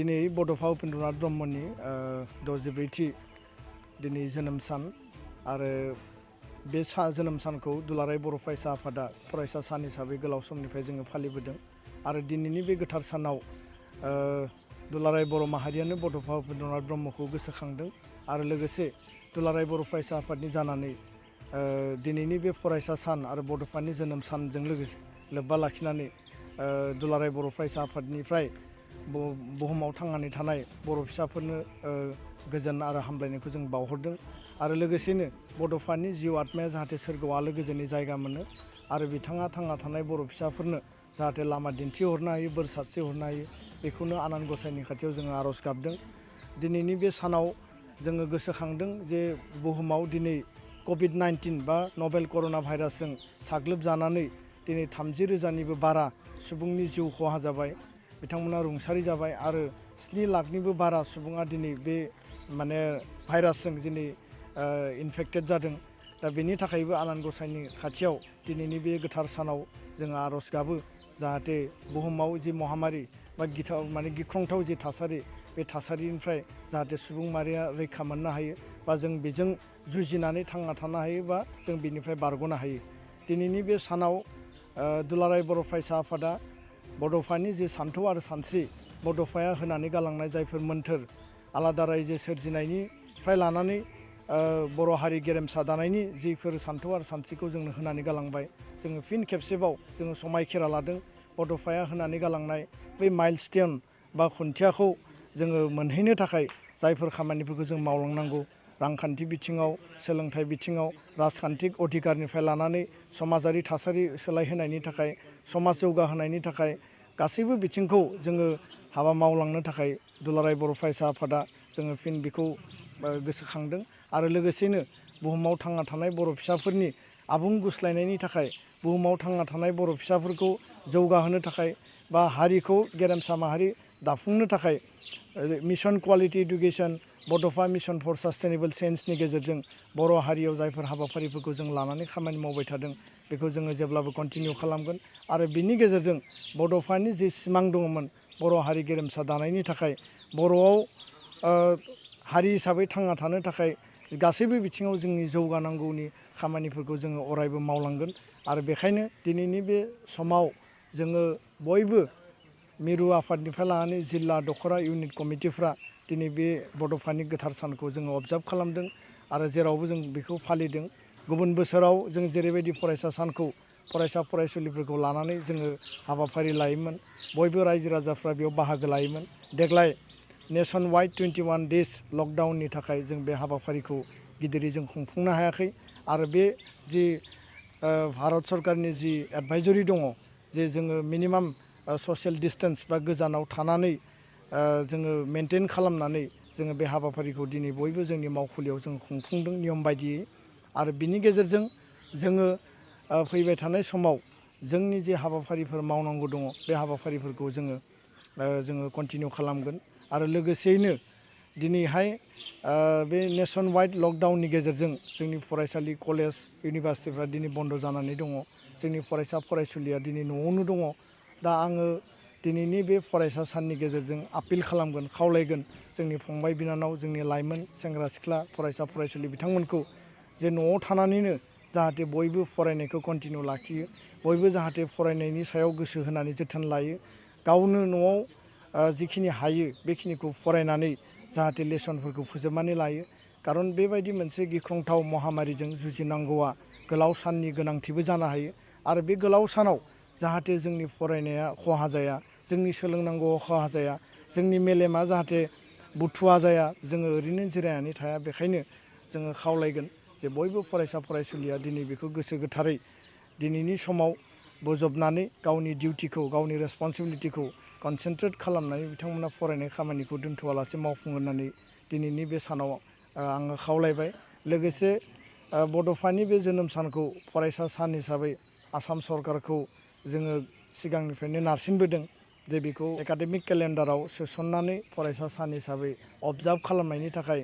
दिनै बड'फा उपेन्द्रनाथ ब्रह्मनि 64थि दिनै जोनोम सान आरो बे जोनोम सानखौ दुलाराय बर' फरायसा आफादा फरायसा सान हिसाबै गोलाव समनिफ्राय जोङो फालिबोदों आरो दिनैनि बे गोथार सानाव दुलाराय बर' माहारियानो बड'फा उपेन्द्रनाथ ब्रह्मखौ गोसोखांदों आरो लोगोसे दुलाराय बर' फरायसा आफादनि जानानै दिनैनि बे फरायसा सान आरो बड'फानि जोनोम सानजों लोगोसे लोब्बा लाखिनानै दुलाराय बर' फरायसा आफादनिफ्राय बुहुमाव थांनानै थानाय बर' फिसाफोरनो गोजोन आरो हामलायनायखौ जों बावहरदों आरो लोगोसेनो बड'फानि जिउ आत्माया जाहाथे सोरगोआव आलो गोजोननि जायगा मोनो आरो बिथाङा थांना थानाय बर' फिसाफोरनो जाहाथे लामा दिन्थिहरनो हायो बोर सारस्रिहरनो हायो बेखौनो आनान गसाइनि खाथियाव जोङो आर'ज गाबदों। दिनैनि बे सानाव जोङो गोसोखांदों जे बुहुमाव दिनै कभिड-19 बा नभेल कर'ना भाइरासजों साग्लोबजानानै दिनै 30,000निबो बारा सुबुंनि जिउ खहा जाबाय, बिथांमोना रुंसारि जाबाय आरो 7 लाखनिबो बारा सुबुङा दिनै बे भाइरासजों दिनै इनफेक्टेड जादों। दा बेनि थाखायबो आनान गसाइनि खाथियाव दिनैनि बे गोथार सानाव जोङो आर'ज गाबो जाहाथे बुहुमाव जि महामारि बा गिख्रंथाव जि थासारि बे थासारिनिफ्राय जाहाथे सुबुं माहारिया रैखा मोननो हायो बा जों बेजों जुजिनानै थांना थानो हायो बा जों बेनिफ्राय बारग'नो हायो। दिनैनि बे सानाव दुलाराय बर' फरायसा आफादा बड'फानि जे सान्थौ आरो सानस्रि बड'फाया होनानै गालांनाय जायफोर मोन्थोर आलादा रायजो सोरजिनायनिफ्राय लानानै बर' हारि गेरेमसा दानायनि जिफोर सान्थौ आरो सानस्रिखौ जोंनो होनानै गालांबाय जोङो फिन खेबसेबाव जोङो समायखिरा लादों बड'फाया होनानै गालांनाय बै माइलस्टोन बा खुन्थियाखौ जोङो मोनहैनो थाखाय जायफोर खामानिफोरखौ जों मावलांनांगौ रांखान्थि बिथिङाव सोलोंथाइ बिथिङाव राजखान्थिक अधिकारनिफ्राय लानानै समाजारि थासारि सोलायहोनायनि थाखाय समाज जौगाहोनायनि थाखाय गासैबो बिथिंखौ जोङो हाबा मावलांनो थाखाय दुलाराय बर' फरायसा आफादा जोङो फिन बेखौ गोसोखांदों आरो लोगोसेनो बुहुमाव थांना थानाय बर' फिसाफोरनि आबुं गुस्लायनायनि थाखाय बुहुमाव थांना थानाय बर' फिसाफोरखौ जौगाहोनो थाखाय बा हारिखौ गेरेमसा माहारि दाफुंनो थाखाय मिशन क्वालिटि इडुकेसन बड'फा मिशन फर सास्टेनेबल चेन्जनि गेजेरजों बर' हारियाव जायफोर हाबाफारिफोरखौ जों लानानै खामानि मावबाय थादों बेखौ जोङो जेब्लाबो कन्टिनिउ खालामगोन आरो बिनि गेजेरजों बड'फानि जि सिमां दङमोन बर' हारि गेरेमसा दानायनि थाखाय बर'आव हारि हिसाबै थांना थानो थाखाय गासैबो बिथिङाव जोंनि जौगानांगौनि खामानिफोरखौ जोङो अरायबो मावलांगोन आरो बेखायनो दिनैनि बे समाव जोङो बयबो मिरु आफादनिफ्राय लानानै जिल्ला दख'रा इउनिट कमिटिफ्रा दिनै बे बड'फानि गोथार सानखौ जोङो अबजार्भ खालामदों आरो जेरावबो जों बेखौ फालिदों। गुबुन बोसोराव जों जेरैबायदि फरायसा सानखौ फरायसा फरायसुलिफोरखौ लानानै जोङो हाबाफारि लायोमोन बयबो रायजो राजाफ्रा बेयाव बाहागो लायोमोन देग्लाय नेसन वाइड 21 डेज लकडाउननि थाखाय जों बे हाबाफारिखौ गिदिरै जों खुंफुंनो हायाखै आरो बे जि भारत सरकारनि जि एडभाइजरि दङ जे जोङो मिनिमाम ससियेल डिसटेन्स बा गोजानाव थानानै जोङो मेनटेन खालामनानै जोङो बे हाबाफारिखौ दिनै बयबो जोंनि मावखुलियाव जों खुंफुंदों नियम बायदियै आरो बिनि गेजेरजों जोङो फैबाय थानाय समाव जोंनि जे हाबाफारिफोर मावनांगौ दङ बे हाबाफारिफोरखौ जोङो कन्टिनिउ खालामगोन आरो लोगोसेयैनो दिनैहाय बे नेसन वाइड लकडाउननि गेजेरजों जोंनि फरायसालि कलेज इउनिभारसिटिफ्रा दिनै बन्द' जानानै दङ जोंनि फरायसा फरायसुलिया दिनै न'आवनो दङ दा आङो दिनैनि बे फरायसा साननि गेजेरजों आपिल खालामगोन खावलायगोन जोंनि फंबाय बिनानाव जोंनि लाइमोन सेंग्रा सिख्ला फरायसा फरायसुलि बिथांमोनखौ जे न'आव थानानैनो जाहाथे बयबो फरायनायखौ कन्टिनिउ लाखियो बयबो जाहाथे फरायनायनि सायाव गोसो होनानै जोथोन लायो गावनो न'आव जिखिनि हायो बेखिनिखौ फरायनानै जाहाथे लेसनफोरखौ फोजोबनानै लायो खारन बेबायदि मोनसे गिख्रंथाव महामारिजों जुजिनांगौआ गोलाव साननि गोनांथिबो जानो हायो आरो बे गोलाव सानाव जाहाथे जोंनि फरायनाया खहा जाया जोंनि सोलोंनांगौआव खहा जाया जोंनि मेलेमा जाहाथे बुथुवा जाया जोङो ओरैनो जिरायनानै थाया बेखायनो जोङो खावलायगोन जे बयबो फरायसा फरायसुलिया दिनै बेखौ गोसो गोथारै दिनैनि समाव बोजबनानै गावनि डिउटिखौ गावनि रेसपन्सिबिलिटिखौ कनसेन्ट्रेट खालामनानै बिथांमोना फरायनाय खामानिखौ दोनथ'आलासे मावफुंगोन होननानै दिनैनि बे सानाव आङो खावलायबाय लोगोसे बड'फानि बे जोनोम सानखौ फरायसा सान हिसाबै आसाम सरकारखौ जोङो सिगांनिफ्रायनो नारसिनबोदों जे बेखौ एकाडेमिक केलेन्डाराव सोसननानै फरायसा सान हिसाबै अबजार्भ खालामनायनि थाखाय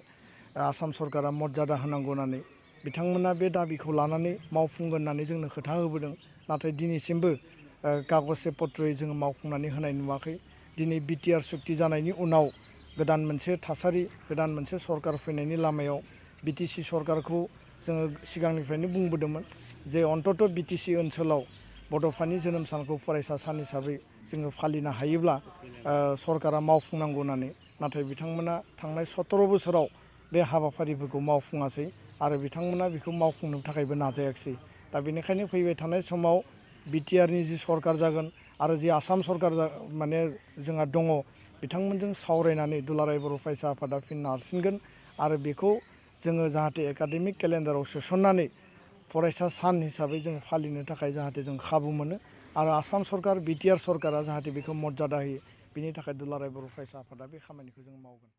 आसाम सरकारा मर्यादा होनांगौ होननानै बिथांमोना बे दाबिखौ लानानै मावफुंगोन होननानै जोंनो खोथा होबोदों नाथाय दिनैसिमबो कागजे पत्रयै जोङो मावफुंनानै होनाय नुवाखै दिनै बिटिआर सुक्ति जानायनि उनाव गोदान मोनसे थासारि गोदान मोनसे सरकार फैनायनि लामायाव बिटिसि सरकारखौ जोङो सिगांनिफ्रायनो बुंबोदोंमोन जे अन्तत' बिटिसि ओनसोलाव बड'फानि जोनोम सानखौ फरायसा सान हिसाबै जोङो फालिनो हायोब्ला सरकारा मावफुंनांगौ होननानै नाथाय बिथांमोना थांनाय 17 बोसोराव बे हाबाफारिफोरखौ मावफुङासै आरो बिथांमोना बेखौ मावफुंनो थाखायबो नाजायाखिसै दा बेनिखायनो फैबाय थानाय समाव बिटिआरनि जि सरकार जागोन आरो जि आसाम सरकार माने जोंहा दङ बिथांमोनजों सावरायनानै दुलाराय बर' फरायसा आफादा फिन नारसिनगोन आरो बेखौ जोङो जाहाथे एकाडेमिक केलेन्डाराव सोसननानै फरायसा सान हिसाबै जों फालिनो थाखाय जाहाथे जों खाबु मोनो आरो आसाम सरकार बिटिआर सरकारा जाहाथे बेखौ मर्यादा होयो बिनि थाखाय दुलाराय बर' फरायसा आफादा बे खामानिखौ जों मावगोन।